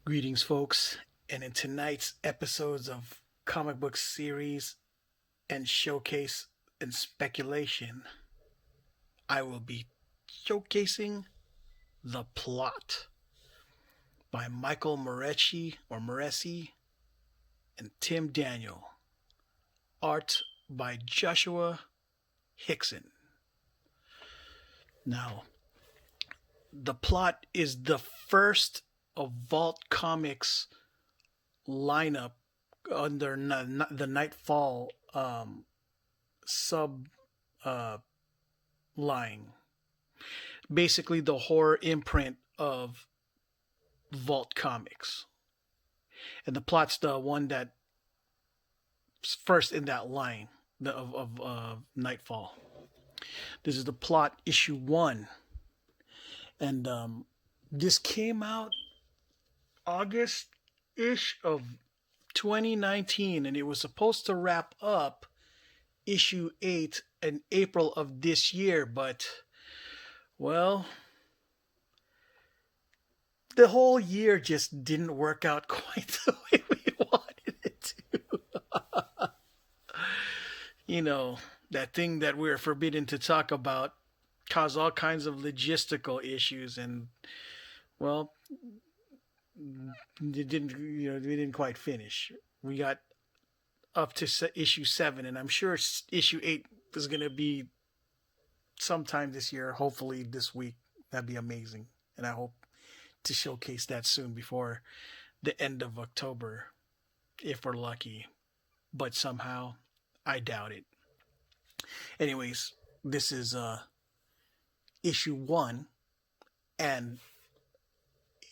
Greetings, folks, and in tonight's episodes of comic book series and showcase and speculation, I will be showcasing The Plot by Michael Moreci and Tim Daniel. Art by Joshua Hixson. Now, The Plot is the first of Vault Comics lineup under the Nightfall sub uh, line. Basically, the horror imprint of Vault Comics. And the plot's the one that's first in that line of Nightfall. This is the plot issue 1. And this came out August ish of 2019, and it was supposed to wrap up issue 8 in April of this year, but well, the whole year just didn't work out quite the way we wanted it to. That thing that we're forbidden to talk about caused all kinds of logistical issues, and well, it didn't, we didn't quite finish. We got up to issue 7, and I'm sure issue 8 is going to be sometime this year, hopefully this week. That'd be amazing, and I hope to showcase that soon before the end of October, if we're lucky. But somehow, I doubt it. Anyways, this is issue 1, and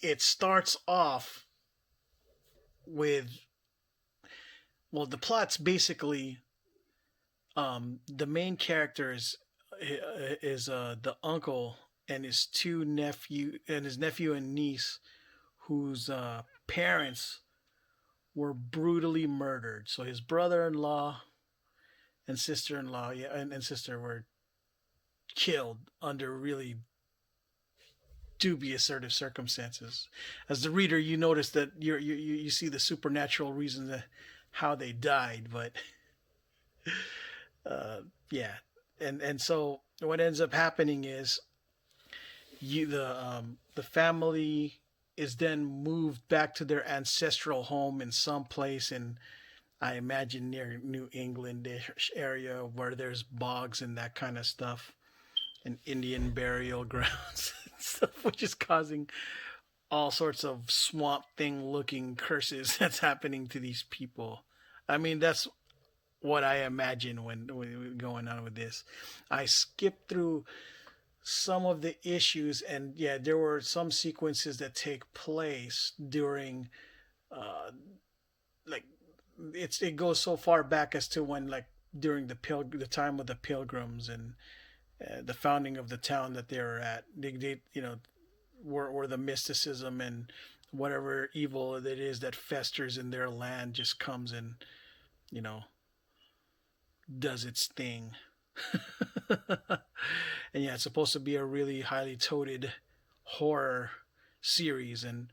it starts off with, well, the plot's basically the main character is the uncle and his nephew and niece, whose parents were brutally murdered. So his brother-in-law and sister-in-law, and sister were killed under really dubious sort of circumstances. As the reader, you notice that you see the supernatural reasons how they died, but yeah, and so what ends up happening is the family is then moved back to their ancestral home in some place in, I imagine, near New England area where there's bogs and that kind of stuff, and Indian burial grounds and stuff, which is causing all sorts of swamp thing looking curses that's happening to these people. I mean, that's what I imagine when going on with this. I skipped through some of the issues, and yeah, there were some sequences that take place during, like, it goes so far back as to when, like, during the time of the Pilgrims and the founding of the town that they were at. They where the mysticism and whatever evil that is that festers in their land just comes and you know does its thing. And yeah, it's supposed to be a really highly touted horror series, and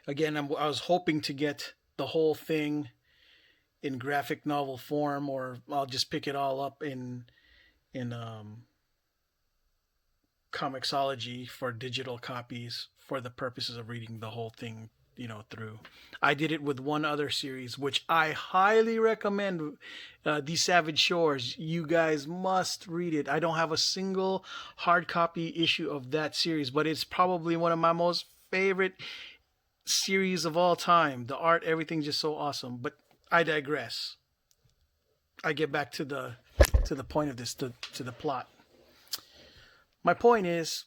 again, I was hoping to get the whole thing in graphic novel form, or I'll just pick it all up in Comixology for digital copies for the purposes of reading the whole thing, through. I did it with one other series, which I highly recommend. The Savage Shores. You guys must read it. I don't have a single hard copy issue of that series, but it's probably one of my most favorite series of all time. The art, everything's just so awesome. But I digress. I get back to the point of this, to the plot. My point is,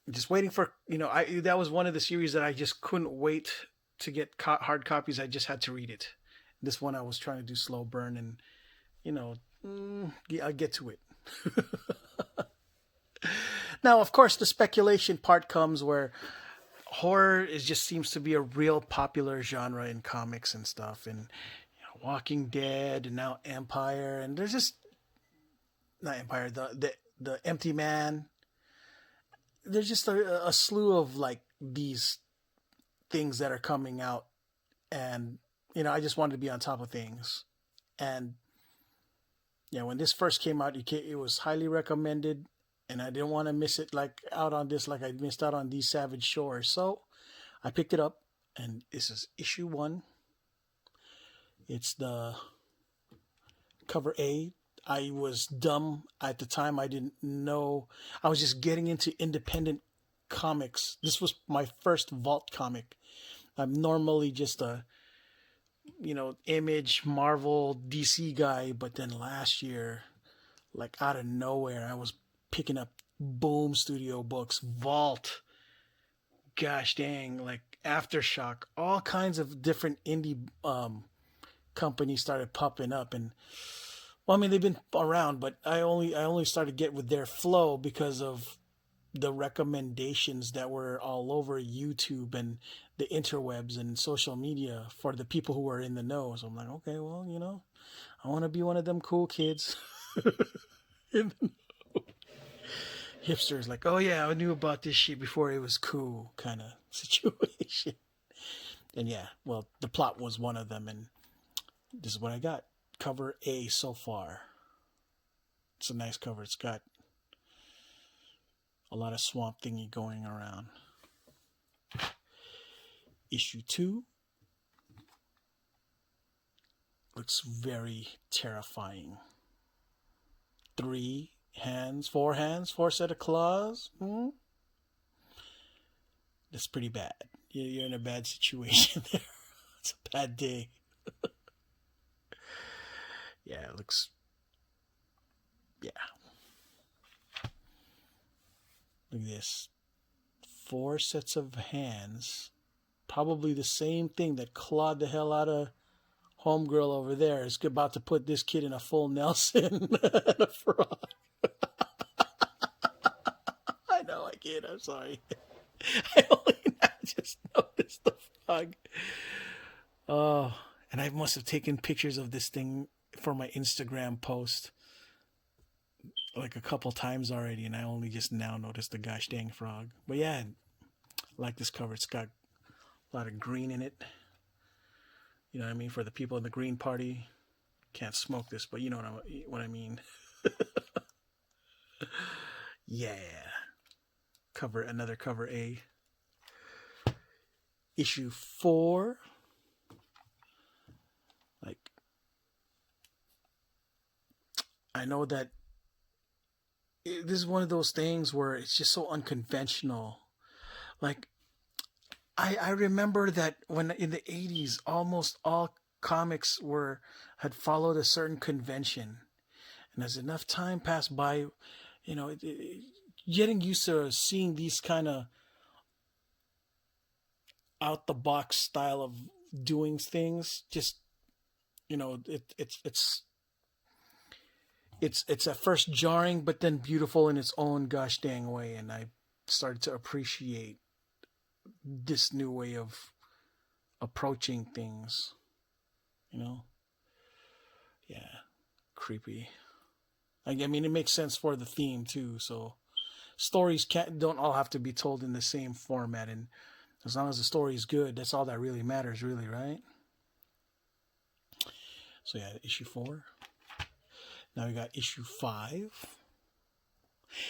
just waiting for, that was one of the series that I just couldn't wait to get hard copies. I just had to read it. This one I was trying to do slow burn, and I'll get to it. Now, of course, the speculation part comes where horror just seems to be a real popular genre in comics and stuff, and Walking Dead, and now Empire, and there's just not Empire, the Empty Man. There's just a slew of like these things that are coming out, and I just wanted to be on top of things. And yeah, when this first came out, it was highly recommended, and I didn't want to miss it out on this, like I missed out on These Savage Shores. So I picked it up, and this is issue 1. It's the cover A. I was dumb at the time. I didn't know. I was just getting into independent comics. This was my first Vault comic. I'm normally just a, Image, Marvel, DC guy. But then last year, like out of nowhere, I was picking up Boom Studio books, Vault, gosh dang, like Aftershock, all kinds of different indie companies started popping up. And well, I mean, they've been around, but I only started to get with their flow because of the recommendations that were all over YouTube and the interwebs and social media for the people who were in the know. So I'm like, okay, well, I want to be one of them cool kids. In the know. Hipsters, like, oh yeah, I knew about this shit before it was cool, kind of situation. And yeah, well, the plot was one of them, and this is what I got. Cover A so far. It's a nice cover. It's got a lot of Swamp Thingy going around. Issue 2 looks very terrifying. 3 hands, 4 hands, 4 set of claws. That's pretty bad. You're in a bad situation there. It's a bad day. Yeah, it looks... Yeah. Look at this. 4 sets of hands. Probably the same thing that clawed the hell out of homegirl over there. Is about to put this kid in a full Nelson and a frog. I know I can't. I'm sorry. I only now just noticed the frog. Oh, and I must have taken pictures of this thing for my Instagram post like a couple times already, and I only just now noticed the gosh dang frog. But yeah, I like this cover. It's got a lot of green in it. You know what I mean? For the people in the Green Party, can't smoke this, but you know what I mean. Yeah. Another cover A. Issue 4. Like, I know that this is one of those things where it's just so unconventional. Like, I remember that when in the 80s, almost all comics had followed a certain convention. And as enough time passed by, getting used to seeing these kind of out the box style of doing things, just, it's at first jarring, but then beautiful in its own gosh dang way. And I started to appreciate this new way of approaching things, yeah, creepy. I mean, it makes sense for the theme too. So stories don't all have to be told in the same format, and as long as the story is good, that's all that really matters, really, right? So yeah, issue 4. Now we got issue 5.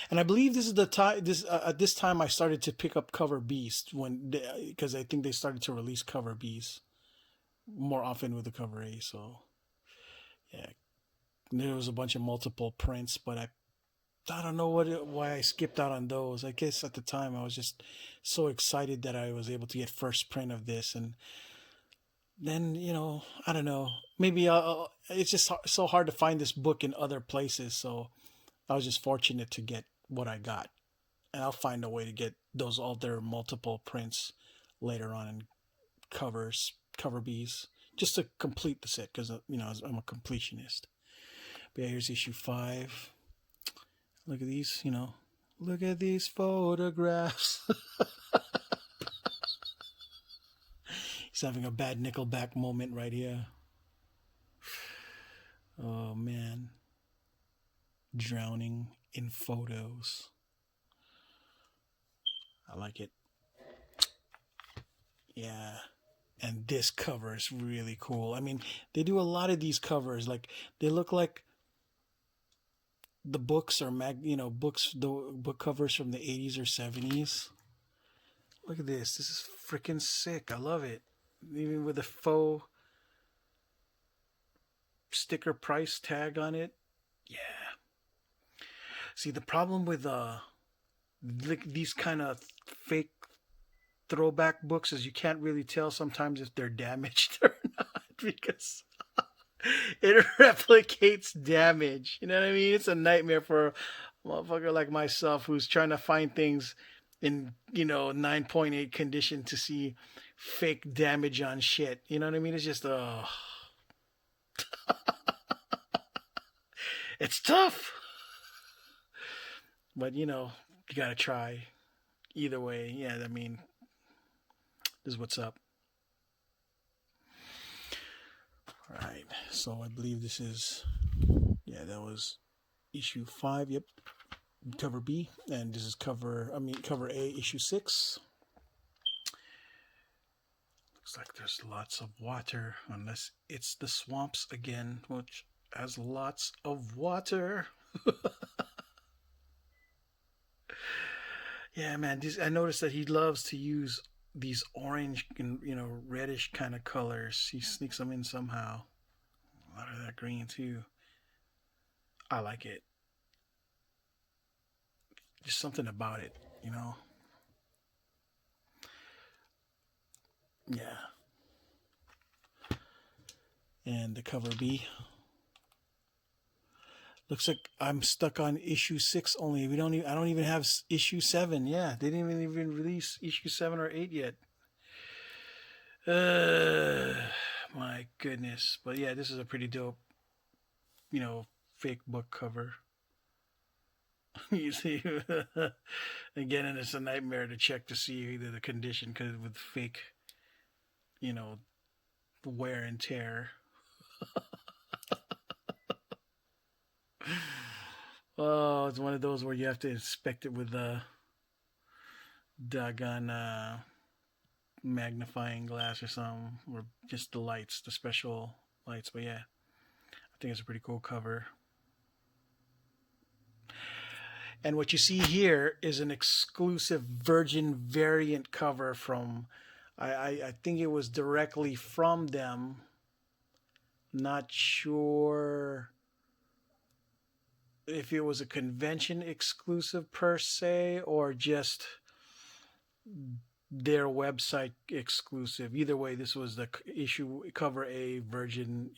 And I believe this is the time. At this time, I started to pick up cover Bs because I think they started to release cover Bs more often with the cover A. So yeah, there was a bunch of multiple prints, but I don't know why I skipped out on those. I guess at the time I was just so excited that I was able to get first print of this, and then I don't know. Maybe it's just so hard to find this book in other places, so I was just fortunate to get what I got. And I'll find a way to get those other multiple prints later on in cover Bs, just to complete the set, because I'm a completionist. But yeah, here's issue 5. Look at these, look at these photographs. He's having a bad Nickelback moment right here. Oh man. Drowning in photos. I like it. Yeah. And this cover is really cool. I mean, they do a lot of these covers. Like they look like the books or books, the book covers from the 80s or 70s. Look at this. This is freaking sick. I love it. Even with a faux sticker price tag on it. Yeah. See, the problem with these kind of fake throwback books is you can't really tell sometimes if they're damaged or not because it replicates damage. You know what I mean? It's a nightmare for a motherfucker like myself who's trying to find things in 9.8 condition to see fake damage on shit. You know what I mean? It's just it's tough, but you gotta try. Either way, yeah. I mean, this is what's up. All right, so I believe this is, yeah, that was issue 5. Yep, cover B, and this is cover A, issue 6. Looks like there's lots of water, unless it's the swamps again, which has lots of water. Yeah, man. I noticed that he loves to use these orange and reddish kind of colors. He sneaks them in somehow. A lot of that green too. I like it. Just something about it, you know. Yeah. And the cover B. Looks like I'm stuck on issue 6 only. I don't even have issue 7. Yeah, they didn't even release issue 7 or 8 yet. My goodness. But yeah, this is a pretty dope, fake book cover. You see, again, and it's a nightmare to check to see either the condition because with fake, you know, wear and tear. Oh, it's one of those where you have to inspect it with a doggone magnifying glass or something, or just the lights, the special lights. But yeah, I think it's a pretty cool cover. And what you see here is an exclusive Virgin variant cover from, I think it was directly from them. Not sure if it was a convention exclusive per se or just their website exclusive. Either way, this was the issue cover A Virgin,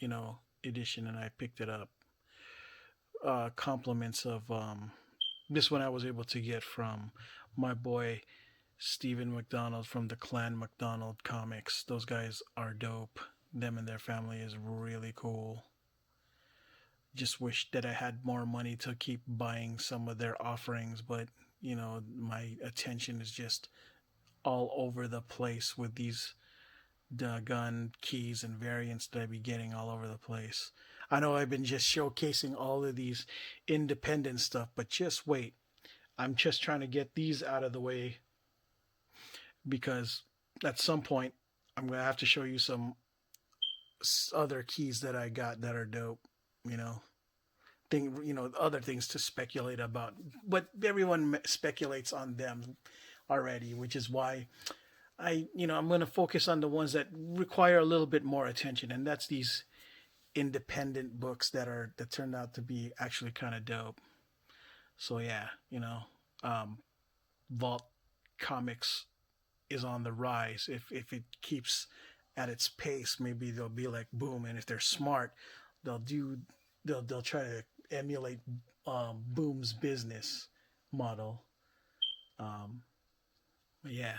edition, and I picked it up. Compliments of this one I was able to get from my boy Stephen McDonald from the Clan McDonald Comics. Those guys are dope. Them and their family is really cool. Just wish that I had more money to keep buying some of their offerings, but my attention is just all over the place with these doggone keys and variants that I be getting all over the place. I know I've been just showcasing all of these independent stuff, but just wait. I'm just trying to get these out of the way because at some point I'm going to have to show you some other keys that I got that are dope, other things to speculate about, but everyone speculates on them already, which is why I'm going to focus on the ones that require a little bit more attention, and that's these independent books that turned out to be actually kind of dope. So yeah, Vault Comics is on the rise. If it keeps at its pace, maybe they'll be like Boom, and if they're smart, they'll try to emulate Boom's business model. Yeah,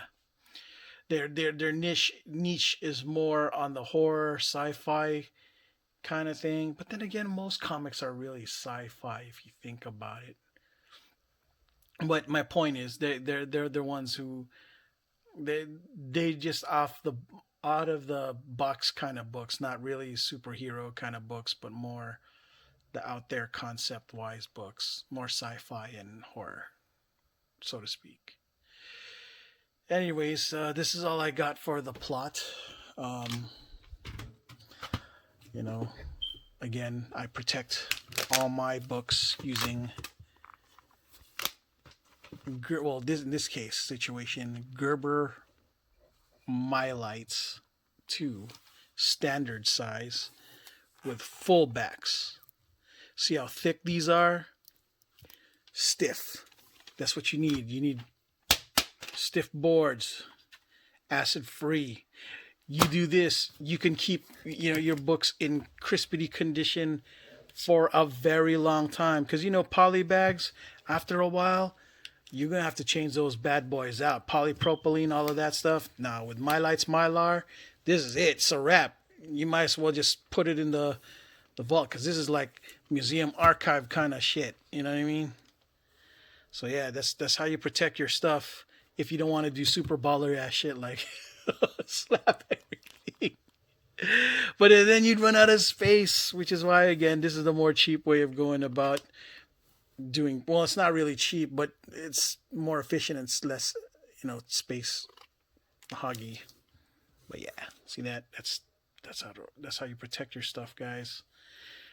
their niche is more on the horror sci-fi kind of thing. But then again, most comics are really sci-fi if you think about it. But my point is, they're the ones who they just out of the box kind of books, not really superhero kind of books, but more the out there concept wise books, more sci-fi and horror, so to speak. Anyways, this is all I got for the plot. Um, you know, again, I protect all my books using, well, in this case situation, Gerber Mylites 2, standard size with full backs. See how thick these are? Stiff. That's what you need. You need stiff boards, acid free. You do this, you can keep your books in crispity condition for a very long time. Because poly bags, after a while, you're gonna have to change those bad boys out. Polypropylene, all of that stuff. Now with Mylites Mylar, this is it. It's a wrap. You might as well just put it in the vault, because this is like museum archive kind of shit. You know what I mean? So yeah, that's how you protect your stuff if you don't want to do super baller ass shit like slap everything. But then you'd run out of space, which is why, again, this is the more cheap way of going about doing. Well, it's not really cheap, but it's more efficient and it's less, space hoggy. But yeah, see that's how you protect your stuff, guys.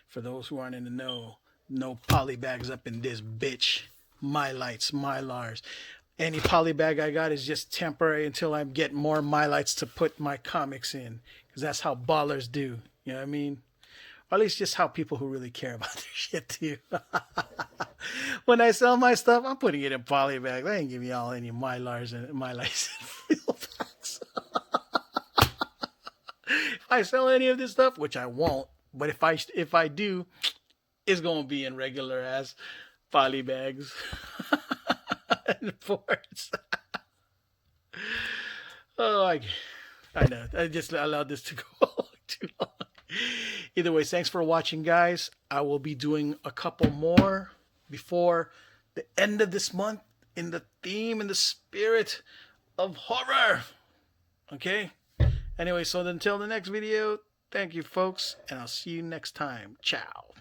For those who aren't in the know, no poly bags up in this bitch. Mylites, Mylars. Any poly bag I got is just temporary until I get more Mylites to put my comics in. Because that's how ballers do. You know what I mean? Or at least just how people who really care about their shit do. When I sell my stuff, I'm putting it in poly bags. I ain't giving y'all any Mylars and Mylites and real packs. If I sell any of this stuff, which I won't, but if I do, it's going to be in regular ass poly bags. And boards. Oh, I know. I just allowed this to go too long. Either way, thanks for watching, guys. I will be doing a couple more before the end of this month in the theme and the spirit of horror. Okay? Anyway, so until the next video, thank you, folks, and I'll see you next time. Ciao.